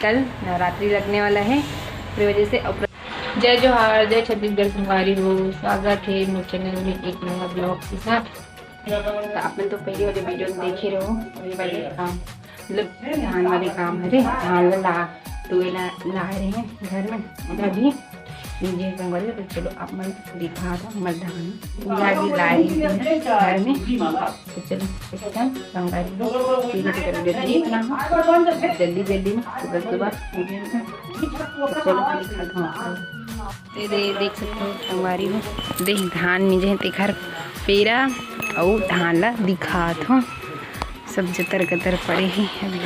कल नवरात्रि लगने वाला है, इस वजह से जय जोहार, जय छत्तीसगढ़ संगवारी हो। स्वागत है मेरे चैनल में एक नया ब्लॉग के साथ। तो आपने तो पहले वाले वीडियो में देखे रहो, वही वाले काम मतलब धान वाले काम है रे, धान ला तो ला रहे हैं घर में अभी नीचे संगवारी। तो चलो आप मैं दिखा दो हमारे धान ला रही है घर में। तो चलो संगवारी जल्दी जल्दी में सुबह चलो दिखा दो। देख सकते हो संगवारी हो, देख धान मिजे तेखर पेरा और धान ला दिखात हो सब जतर कतर पड़े ही अभी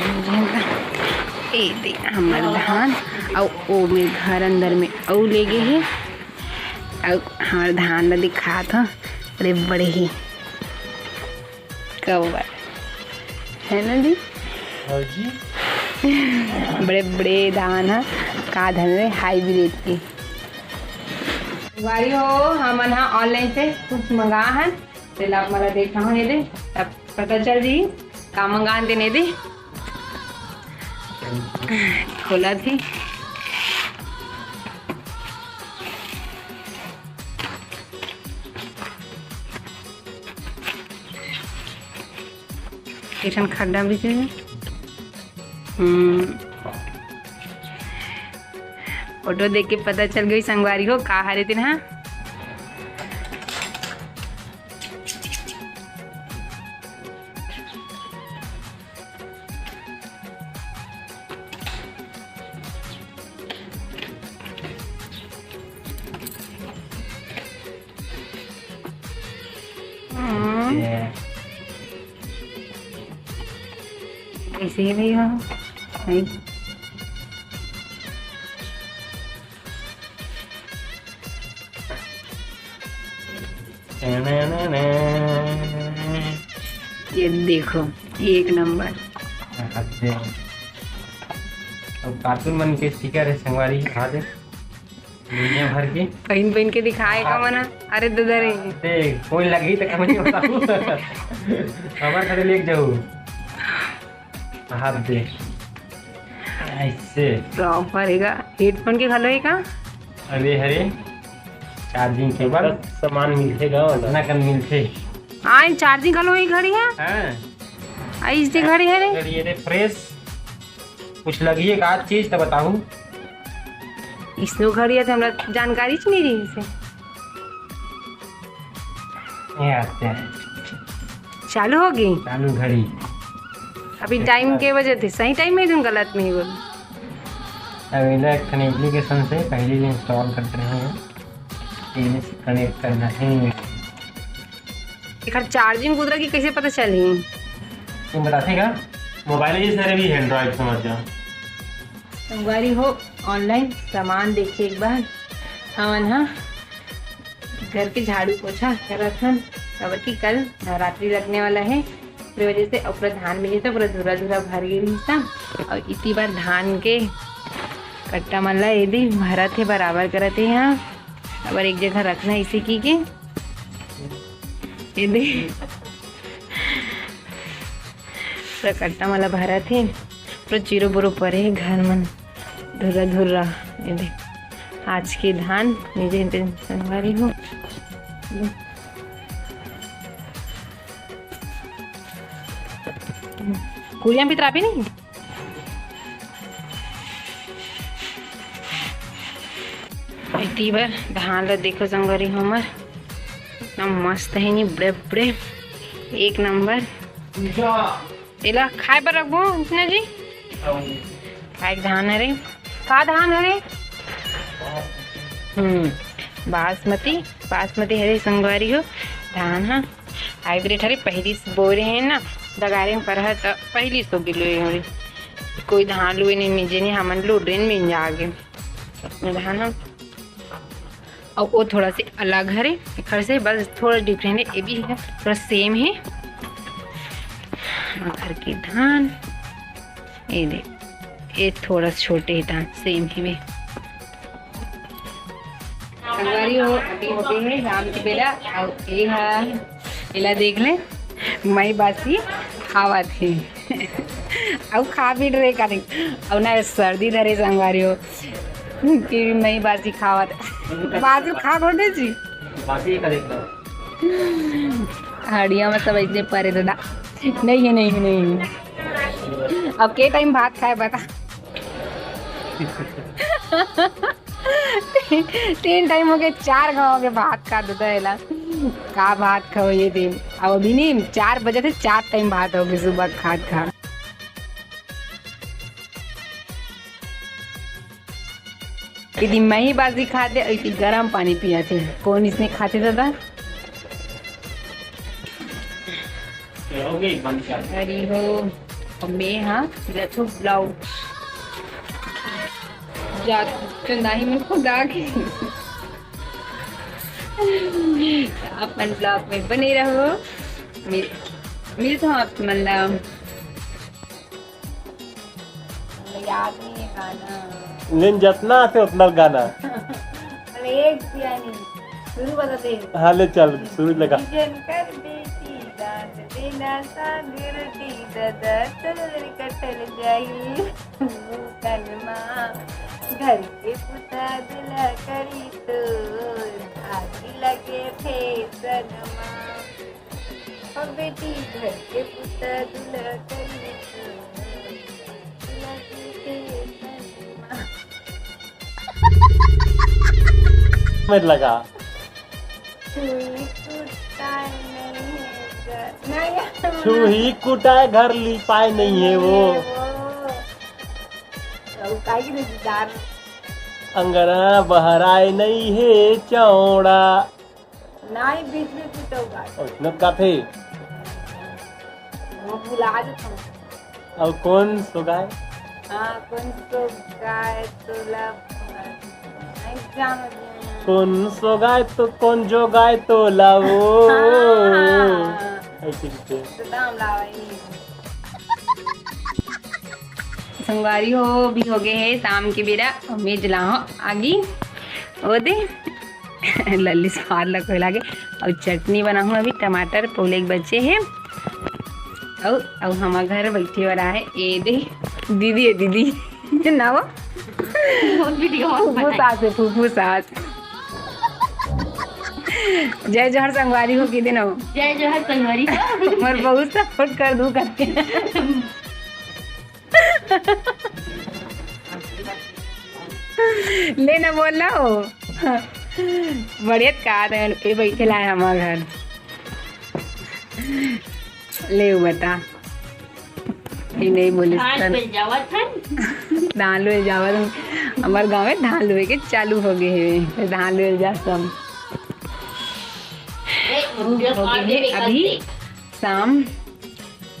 ए दे हमार धान और ओ में घर अंदर में और ले गए है और हमार धान ला दिखात हो बड़े बड़े ही कब है ना जी बड़े बड़े धान है का धान है हाईब्रिड की वारी हो। हम ऑनलाइन से कुछ मंगा है तो आप मला देखा हो नहीं दे तब पता चल जी का मंगा दे नहीं दे खोला थी किशन खड्डा भी से फोटो देख के पता चल गई संगवारी हो का हरे दिन। हाँ ऐसे ही नहीं हो नहीं। ये देखो एक नंबर अब कार्टून बन के स्टिकर है संगवारी हाथ दुनिया भर के पहन पहन के दिखाएगा मना। अरे दादा रे देख कोई लगी तो कम नहीं होता हमारे खड़े लेके जाओ हाथ दे ऐसे प्रॉपर हैगा हेडफोन के खलो है का। अरे हरे चार्जिंग के बाद सामान मिलतेगा ना कन मिलते हाँ चार्जिंग खलो ही घड़ी है। हाँ ऐसी घड़ी है रे ये रे फ्रेश कुछ लगी है का चीज तो बताऊं इसनो घड़ी है तो हमरा जानकारी च नहीं रही इसे। ये आते हैं चालू होगी चालू घड़ी अभी टाइम के वजह से सही टाइम में तुम गलत में ही बोल। अगला एप्लीकेशन से पहले ही इंस्टॉल कर रहे हैं इन्हें से कनेक्ट करना है। एक चार्जिंग कुदरा की कैसे पता चली तुम बताएगा मोबाइल ये सारे भी एंड्रॉइड समझ जाओ। संगवारी हो ऑनलाइन सामान देखिए एक बार। हाँ घर के झाड़ू पोछा करा था खबर की कल नवरात्रि लगने वाला है, इस वजह से और पूरा धान मिले था पूरा धूरा धूरा भर गई था और इतनी बार धान के कट्टा मल्ला ये भी भरा थे बराबर करे थे। यहाँ अब एक जगह रखना इसी की के ये दे पूरा कट्टा मल्ला भरा थे पूरा जीरो बोरो परे घर मन धुरा धुरा ये दे आज के धान नीचे संगवारी हो। कुलियां भी तरापी नहीं इतनी बार धान ला देखो संगवारी हमर इतना मस्त है ये बड़े बड़े एक नंबर। एला खाए पर रखबो इतना जी खाए धान है रे का धान है रे बासमती है रे संगवारी हो धान। हाँ हाइब्रिड हरे पहली बोरे हैं ना दगारे में पर तो पहली सो किलो है कोई धान लुए नहीं मिजे नहीं हमन लो ड्रेन में जा आगे धान। और वो थोड़ा सी अलग है घर से बस थोड़ा डिफरेंट है ये भी है थोड़ा सेम है घर के धान ये देख ये थोड़ा छोटे ही धान सेम ही में संगवारी हो अभी होते हैं शाम की बेला और ये है एला देख ले मई बासी खावा थे अब खा भी रहे करे अब ना सर्दी धरे संगवारी हो कि मैं बाजी खावा बाजी खा खोटे जी बाकी का देखो हड़िया में सब ऐसे परे दादा नहीं है नहीं नहीं अब के टाइम भात खाए बता 3 टाइम हो गए 4 गाँव के भात खा देता है का भात खाओ ये दिन अब अभी नहीं 4 बजे थे 4 टाइम भात हो गए सुबह खा यदि मैं ही बाजी खाते ऐसी गर्म पानी पिया थे कौन इसने खाते दादा अरे हो मैं हाँ रखो ब्लाउज जा चंदाही में खुदा के अपन ब्लॉग में बने रहो मिलता हूँ आपसे मतलब याद नहीं है गाना लेकिन जितना आते उतना गाना अरे एक दिया नहीं शुरू बताते हाँ ले चल शुरू लगा जन कर बेटी दान देना सागरटी दादा चल कटल जाई कलमा घर के पुता दिला करी तो आगी लगे थे सनमा और बेटी घर के पुता दिला करी तो लगे थे सनमा मत लगा छुही कुटाए घर ली पाए नहीं है वो अंगरा बहराए नहीं है चौड़ा नहीं बीच में कुटोगा उसने का थे वो बुला देता अब कौन सो गाय हाँ कौन तो गाय तो लब एग्जाम कौन सो गाय तो कौन जो गाय तो लाओ ऐसे तो दाम लावाई संगवारी हो भी हो गए है शाम के बेरा मैं जलाओ आगी वो दे लल्ली स्वाद लग लागे और चटनी बनाऊँ अभी टमाटर पौले एक बच्चे हैं और हमारे घर बैठे वाला है ये दे दीदी है दीदी ना वो फूफू सास है फूफू सास जय जोहर संगवारी हो कि दिन हो जय जोहर संगवारी और बहुत सपोर्ट कर दूँ करके लेना बोल रहा हो बढ़िया कहा था ये बैठे लाए हमारे घर ले बता ये नहीं बोले धान लोए जावा हमारे गाँव में धान लोए के चालू हो गए हैं धान लोए जा सब हो गए हैं अभी शाम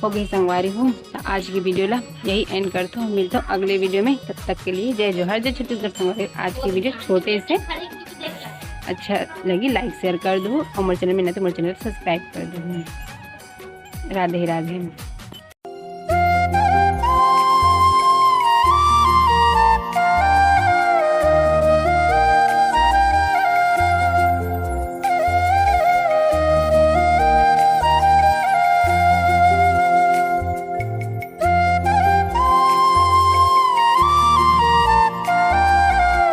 हो गई संगवारी हूँ आज की वीडियो ला यही एंड करता हूँ मिलता हूँ अगले वीडियो में तब तक के लिए जय जोहर जय छत्तीसगढ़ संगवारी आज की वीडियो छोटे से अच्छा लगी लाइक शेयर कर दो और मेरे चैनल में ना तो मेरे चैनल सब्सक्राइब कर दो राधे राधे।